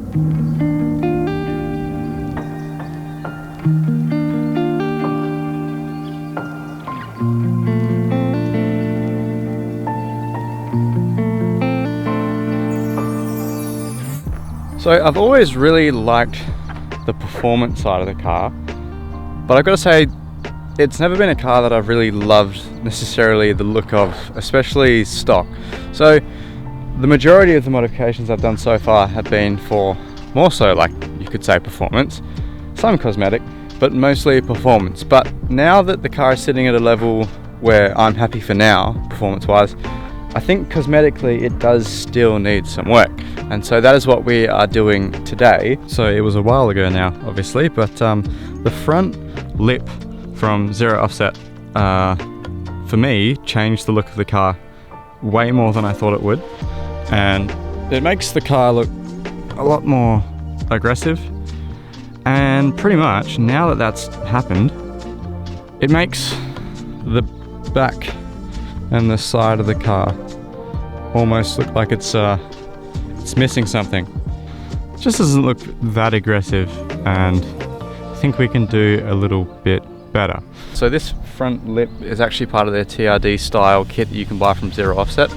So I've always really liked the performance side of the car, but I've got to say it's never been a car that I've really loved necessarily the look of, especially stock. So the majority of the modifications I've done so far have been for more so, like you could say, performance, some cosmetic, but mostly performance. But now that the car is sitting at a level where I'm happy for now, performance wise, I think cosmetically it does still need some work, and so that is what we are doing today. So it was a while ago now, obviously, but the front lip from Zero Offset for me changed the look of the car way more than I thought it would, and it makes the car look a lot more aggressive. And pretty much now that that's happened, it makes the back and the side of the car almost look like it's missing something. It just doesn't look that aggressive, and I think we can do a little bit better. So this front lip is actually part of their TRD Style Kit that you can buy from Zero Offset.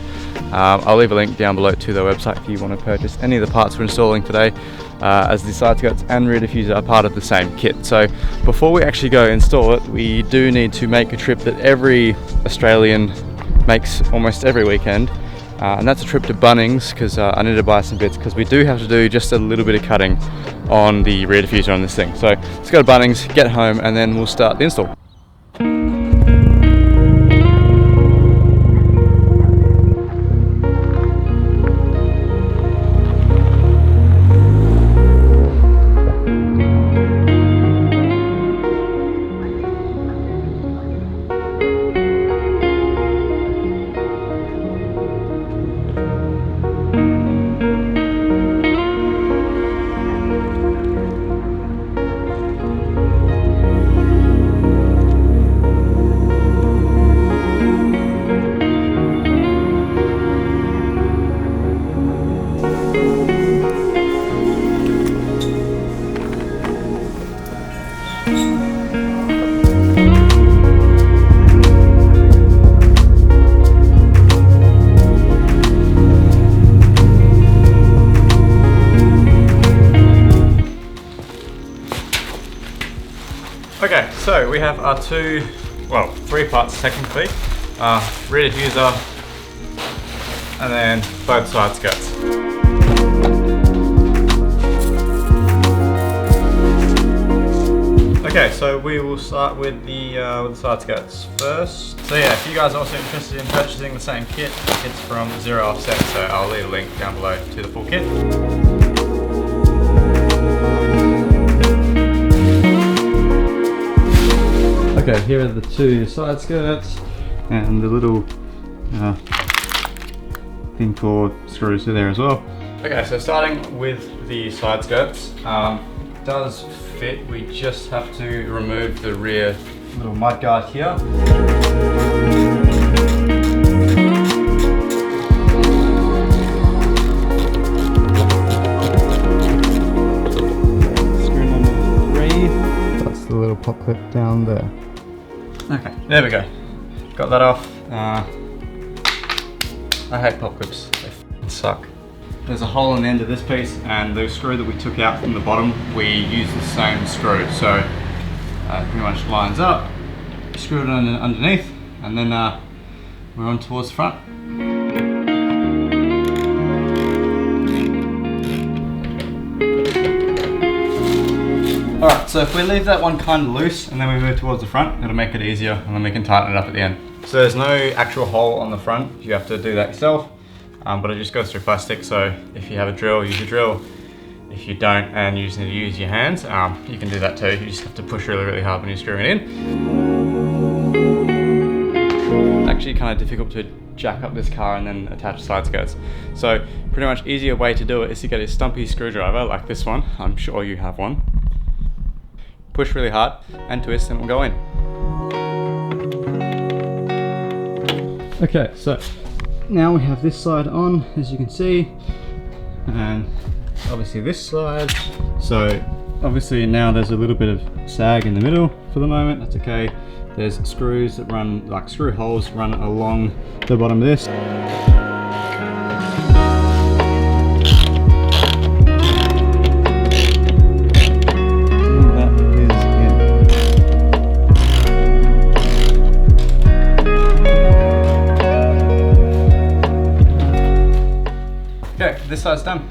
I'll leave a link down below to their website if you want to purchase any of the parts we're installing today, as the side skirts and rear diffuser are part of the same kit. So before we actually go install it, we do need to make a trip that every Australian makes almost every weekend, and that's a trip to Bunnings, because I need to buy some bits, because we do have to do just a little bit of cutting on the rear diffuser on this thing. So let's go to Bunnings, get home, and then we'll start the install. Okay, so we have our three parts technically, rear diffuser and then both side skirts. Okay, so we will start with the side skirts first. So yeah, if you guys are also interested in purchasing the same kit, it's from Zero Offset, so I'll leave a link down below to the full kit. Okay, here are the two side skirts and the little thin cord screws are there as well. Okay, so starting with the side skirts, it does fit. We just have to remove the rear little mud guard here. Screw number 3. That's the little pop clip down there. Okay, there we go. Got that off. I hate pop clips, they f***ing suck. There's a hole in the end of this piece, and the screw that we took out from the bottom, we use the same screw. So it pretty much lines up, screw it underneath, and then we're on towards the front. Alright, so if we leave that one kind of loose and then we move towards the front, it'll make it easier, and then we can tighten it up at the end. So there's no actual hole on the front, you have to do that yourself, but it just goes through plastic, so if you have a drill, use a drill. If you don't and you just need to use your hands, you can do that too. You just have to push really, really hard when you're screwing it in. It's actually kind of difficult to jack up this car and then attach side skirts. So pretty much easier way to do it is to get a stumpy screwdriver like this one. I'm sure you have one. Push really hard and twist and we'll go in. Okay, so now we have this side on, as you can see, and obviously this side. So obviously now there's a little bit of sag in the middle for the moment. That's okay. There's screws that run, like screw holes run along the bottom of this. Okay, this side's done.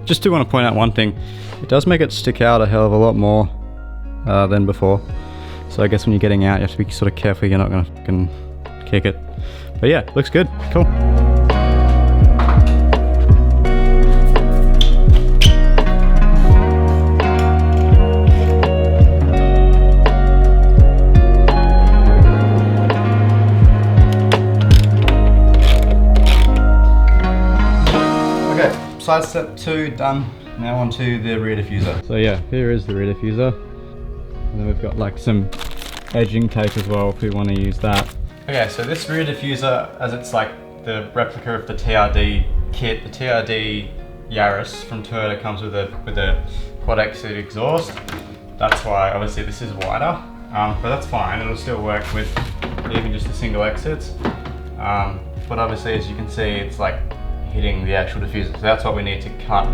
Just do want to point out one thing. It does make it stick out a hell of a lot more than before. So I guess when you're getting out, you have to be sort of careful you're not going to fucking kick it. But yeah, looks good. Cool. Side step 2 done. Now onto the rear diffuser. So yeah, here is the rear diffuser. And then we've got like some edging tape as well if we want to use that. Okay, so this rear diffuser, as it's like the replica of the TRD kit, the TRD Yaris from Toyota comes with a quad exit exhaust. That's why obviously this is wider, but that's fine. It'll still work with even just the single exits. But obviously, as you can see, it's like hitting the actual diffuser, so that's what we need to cut.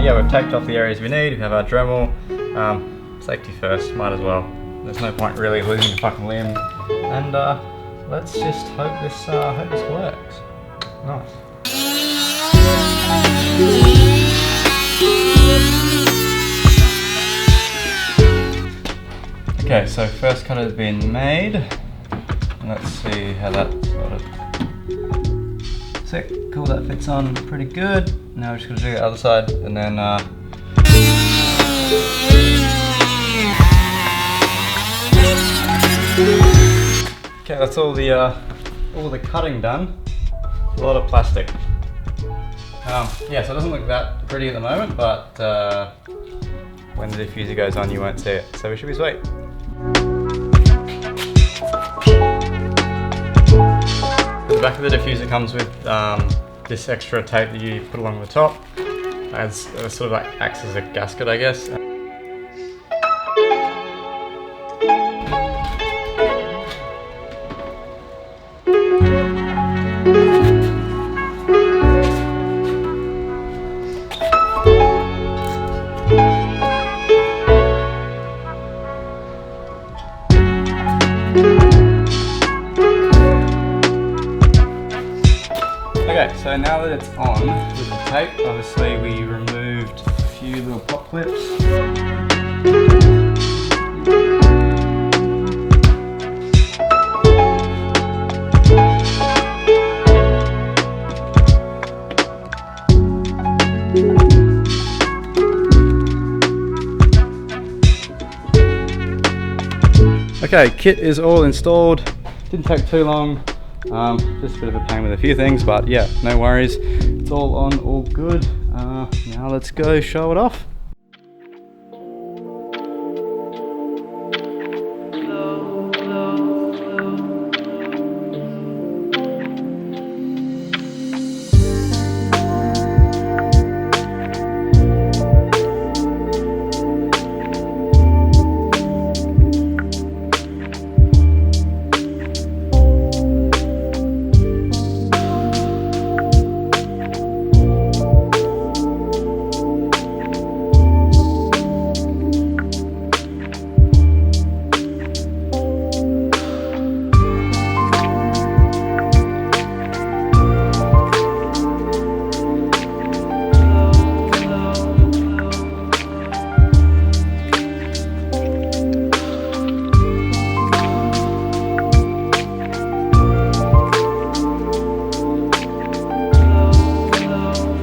Yeah, we've taped off the areas we need. We have our Dremel. Safety first, might as well. There's no point really losing a fucking limb. And let's just hope this works. Nice. Okay, so first cut has been made. And let's see how that sort of... Sick, cool, that fits on pretty good. Now we're just gonna do the other side and then okay, that's all the cutting done. A lot of plastic. Yeah, so it doesn't look that pretty at the moment, but when the diffuser goes on, you won't see it. So we should be sweet. The back of the diffuser comes with this extra tape that you put along the top. It sort of like acts as a gasket, I guess. Okay, so now that it's on with the tape, obviously we removed a few little pop clips. Okay, kit is all installed. Didn't take too long. Just a bit of a pain with a few things, but yeah, no worries. It's all on, all good. Now let's go show it off.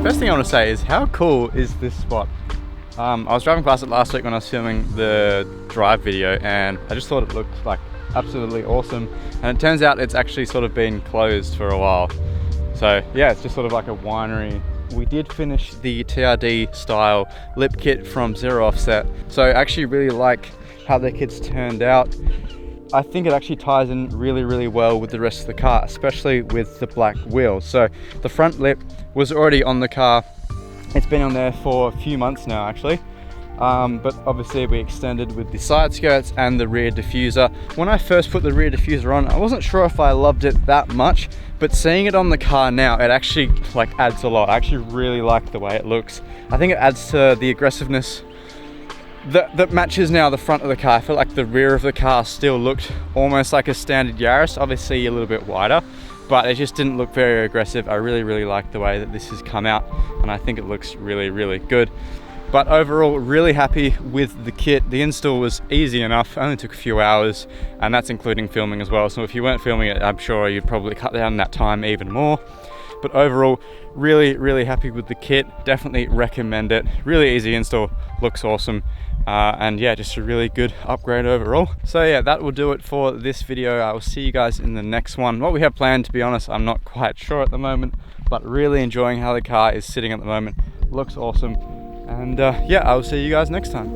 First thing I want to say is how cool is this spot? I was driving past it last week when I was filming the drive video, and I just thought it looked like absolutely awesome. And it turns out it's actually sort of been closed for a while. So yeah, it's just sort of like a winery we did finish the TRD Style lip kit from Zero Offset. So I actually really like how the kit's turned out. I think it actually ties in really well with the rest of the car, especially with the black wheels. So the front lip was already on the car. It's been on there for a few months now actually. But obviously we extended with the side skirts and the rear diffuser. When I first put the rear diffuser on, I wasn't sure if I loved it that much, but seeing it on the car now, it actually like adds a lot. I actually really like the way it looks. I think it adds to the aggressiveness that matches now the front of the car. I feel like the rear of the car still looked almost like a standard Yaris, obviously a little bit wider, but it just didn't look very aggressive. I really like the way that this has come out, and I think it looks really good. But overall, really happy with the kit. The install was easy enough, only took a few hours, and that's including filming as well. So if you weren't filming it, I'm sure you'd probably cut down that time even more. But overall, really happy with the kit. Definitely recommend it. Really easy install, looks awesome. And yeah, just a really good upgrade overall. So yeah, that will do it for this video. I will see you guys in the next one. What we have planned, to be honest, I'm not quite sure at the moment, but really enjoying how the car is sitting at the moment. Looks awesome. And yeah, I will see you guys next time.